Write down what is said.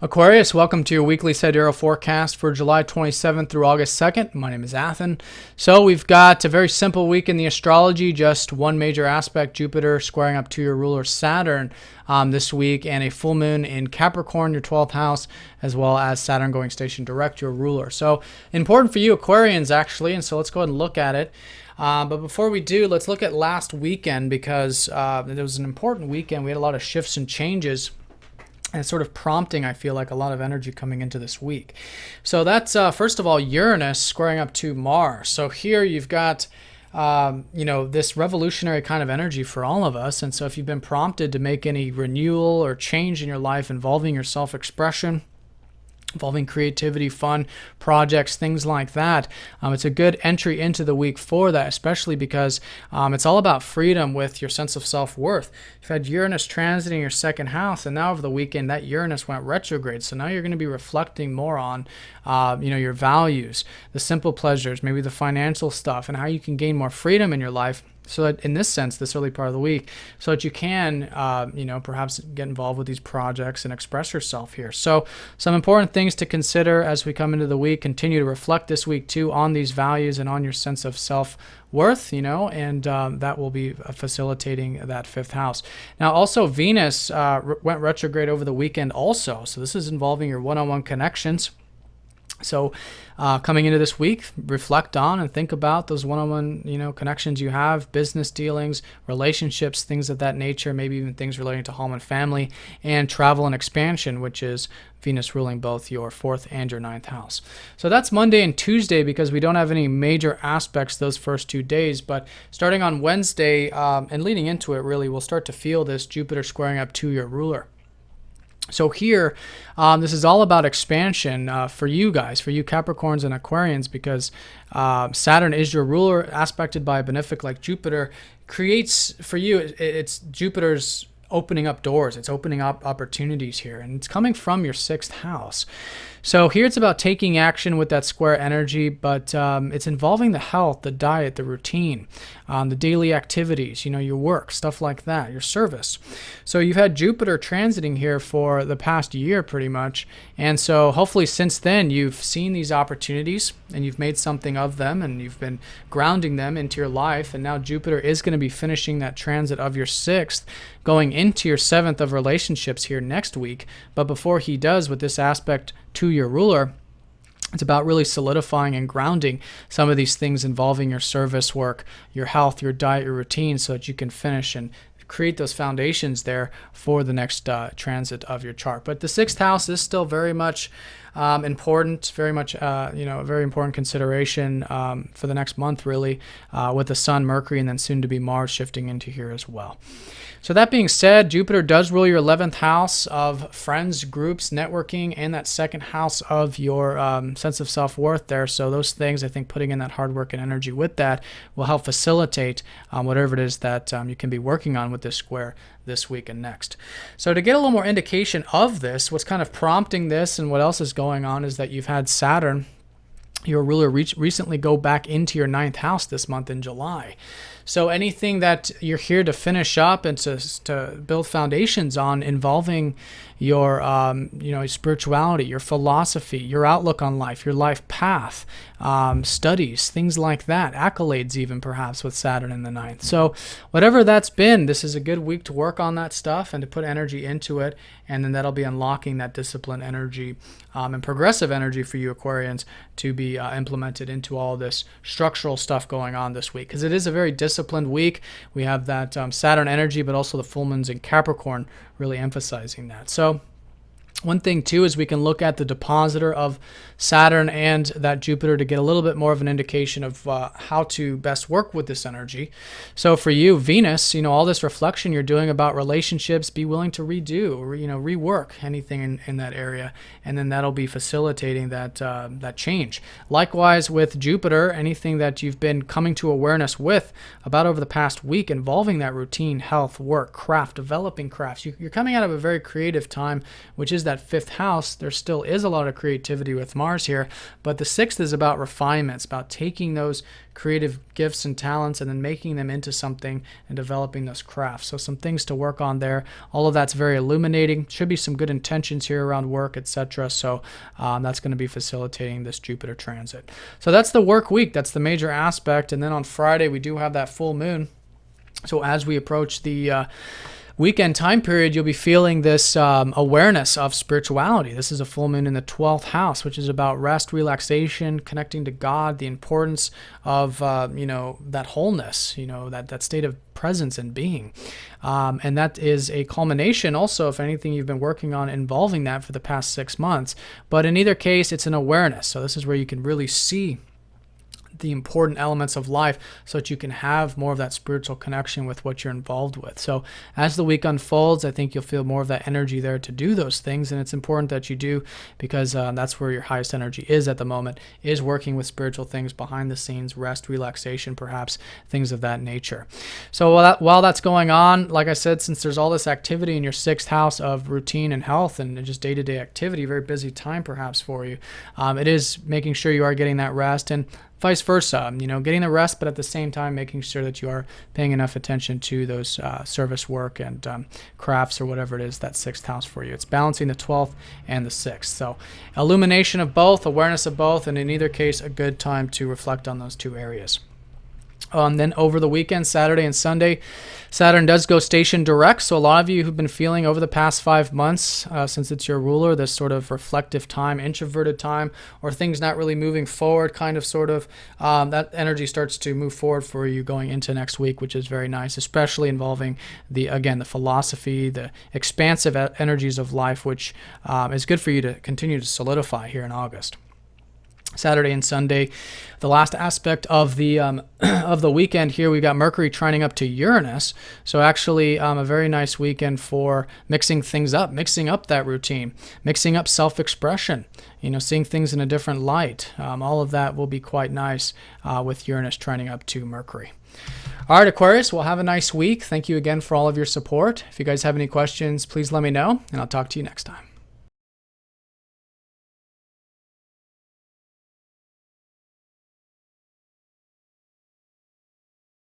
Aquarius, welcome to your weekly sidereal forecast for July 27th through August 2nd. My name is Athen. So we've got a very simple week in the astrology, just one major aspect, Jupiter squaring up to your ruler Saturn this week, and a full moon in Capricorn, your 12th house, as well as Saturn going station direct, your ruler. So important for you Aquarians, actually, and so let's go ahead and look at it. But before we do, let's look at last weekend because it was an important weekend. We had a lot of shifts and changes. And it's sort of prompting, I feel like, a lot of energy coming into this week. So that's, first of all, Uranus squaring up to Mars. So here you've got, this revolutionary kind of energy for all of us. And so if you've been prompted to make any renewal or change in your life involving your self-expression, involving creativity, fun, projects, things like that. It's a good entry into the week for that, especially because it's all about freedom with your sense of self-worth. You've had Uranus transiting your second house, and now over the weekend, that Uranus went retrograde. So now you're going to be reflecting more on, your values, the simple pleasures, maybe the financial stuff, and how you can gain more freedom in your life. So that in this sense, this early part of the week, so that you can, perhaps get involved with these projects and express yourself here. So some important things to consider as we come into the week. Continue to reflect this week, too, on these values and on your sense of self-worth, and that will be facilitating that fifth house. Now, also, Venus went retrograde over the weekend also. So this is involving your one-on-one connections. So coming into this week, reflect on and think about those one-on-one, connections you have, business dealings, relationships, things of that nature, maybe even things relating to home and family, and travel and expansion, which is Venus ruling both your fourth and your ninth house. So that's Monday and Tuesday because we don't have any major aspects those first 2 days. But starting on Wednesday and leading into it, really, we'll start to feel this Jupiter squaring up to your ruler. So here, this is all about expansion for you guys, for you Capricorns and Aquarians, because Saturn is your ruler, aspected by a benefic like Jupiter, creates for you, it's Jupiter's opening up doors. It's opening up opportunities here, and it's coming from your sixth house. So here it's about taking action with that square energy, but it's involving the health, the diet, the routine, the daily activities, your work, stuff like that, your service. So you've had Jupiter transiting here for the past year pretty much, and so hopefully since then you've seen these opportunities and you've made something of them and you've been grounding them into your life, and now Jupiter is going to be finishing that transit of your sixth, going into your seventh of relationships here next week. But before he does, with this aspect to your ruler, it's about really solidifying and grounding some of these things involving your service work, your health, your diet, your routine, so that you can finish and create those foundations there for the next transit of your chart. But the sixth house is still very much important, very much, a very important consideration for the next month, really, with the Sun, Mercury, and then soon to be Mars shifting into here as well. So that being said, Jupiter does rule your 11th house of friends, groups, networking, and that second house of your sense of self-worth there. So those things, I think, putting in that hard work and energy with that will help facilitate whatever it is that you can be working on with this square this week and next. So to get a little more indication of this, what's kind of prompting this and what else is going on is that you've had Saturn, your ruler, recently go back into your ninth house this month in July. So anything that you're here to finish up and to build foundations on involving your spirituality, your philosophy, your outlook on life, your life path, studies, things like that, accolades even perhaps with Saturn in the ninth. So whatever that's been, this is a good week to work on that stuff and to put energy into it, and then that'll be unlocking that discipline energy and progressive energy for you Aquarians to be implemented into all this structural stuff going on this week, because it is a very disciplined week. We have that Saturn energy, but also the full moons in Capricorn really emphasizing that. So one thing, too, is we can look at the depositor of Saturn and that Jupiter to get a little bit more of an indication of how to best work with this energy. So for you, Venus, all this reflection you're doing about relationships, be willing to rework anything in that area, and then that'll be facilitating that change. Likewise with Jupiter, anything that you've been coming to awareness with about over the past week involving that routine, health, work, craft, developing crafts. You're coming out of a very creative time, which is that that fifth house, there still is a lot of creativity with Mars here, but the sixth is about refinement. It's about taking those creative gifts and talents and then making them into something and developing those crafts. So some things to work on there. All of that's very illuminating. Should be some good intentions here around work, etc. So that's going to be facilitating this Jupiter transit. So that's the work week. That's the major aspect. And then on Friday, we do have that full moon. So as we approach the weekend time period, you'll be feeling this awareness of spirituality. This is a full moon in the 12th house, which is about rest, relaxation, connecting to God, the importance of, that wholeness, that state of presence and being. And that is a culmination also of anything you've been working on involving that for the past 6 months. But in either case, it's an awareness. So this is where you can really see the important elements of life so that you can have more of that spiritual connection with what you're involved with. So as the week unfolds, I think you'll feel more of that energy there to do those things. And it's important that you do, because that's where your highest energy is at the moment, is working with spiritual things behind the scenes, rest, relaxation, perhaps things of that nature. So while that's going on, like I said, since there's all this activity in your sixth house of routine and health and just day-to-day activity, very busy time perhaps for you, it is making sure you are getting that rest, and vice versa, getting the rest, but at the same time making sure that you are paying enough attention to those service work and crafts or whatever it is, that sixth house for you. It's balancing the 12th and the 6th. So illumination of both, awareness of both, and in either case, a good time to reflect on those two areas. Then over the weekend, Saturday and Sunday, Saturn does go station direct. So a lot of you who've been feeling over the past 5 months, since it's your ruler, this sort of reflective time, introverted time, or things not really moving forward, that energy starts to move forward for you going into next week, which is very nice, especially involving the philosophy, the expansive energies of life, which is good for you to continue to solidify here in August. Saturday and Sunday, the last aspect of the of the weekend here, we've got Mercury trining up to Uranus. So actually a very nice weekend for mixing things up, mixing up that routine, mixing up self-expression, seeing things in a different light. All of that will be quite nice with Uranus trining up to Mercury. All right, Aquarius, well, have a nice week. Thank you again for all of your support. If you guys have any questions, please let me know, and I'll talk to you next time.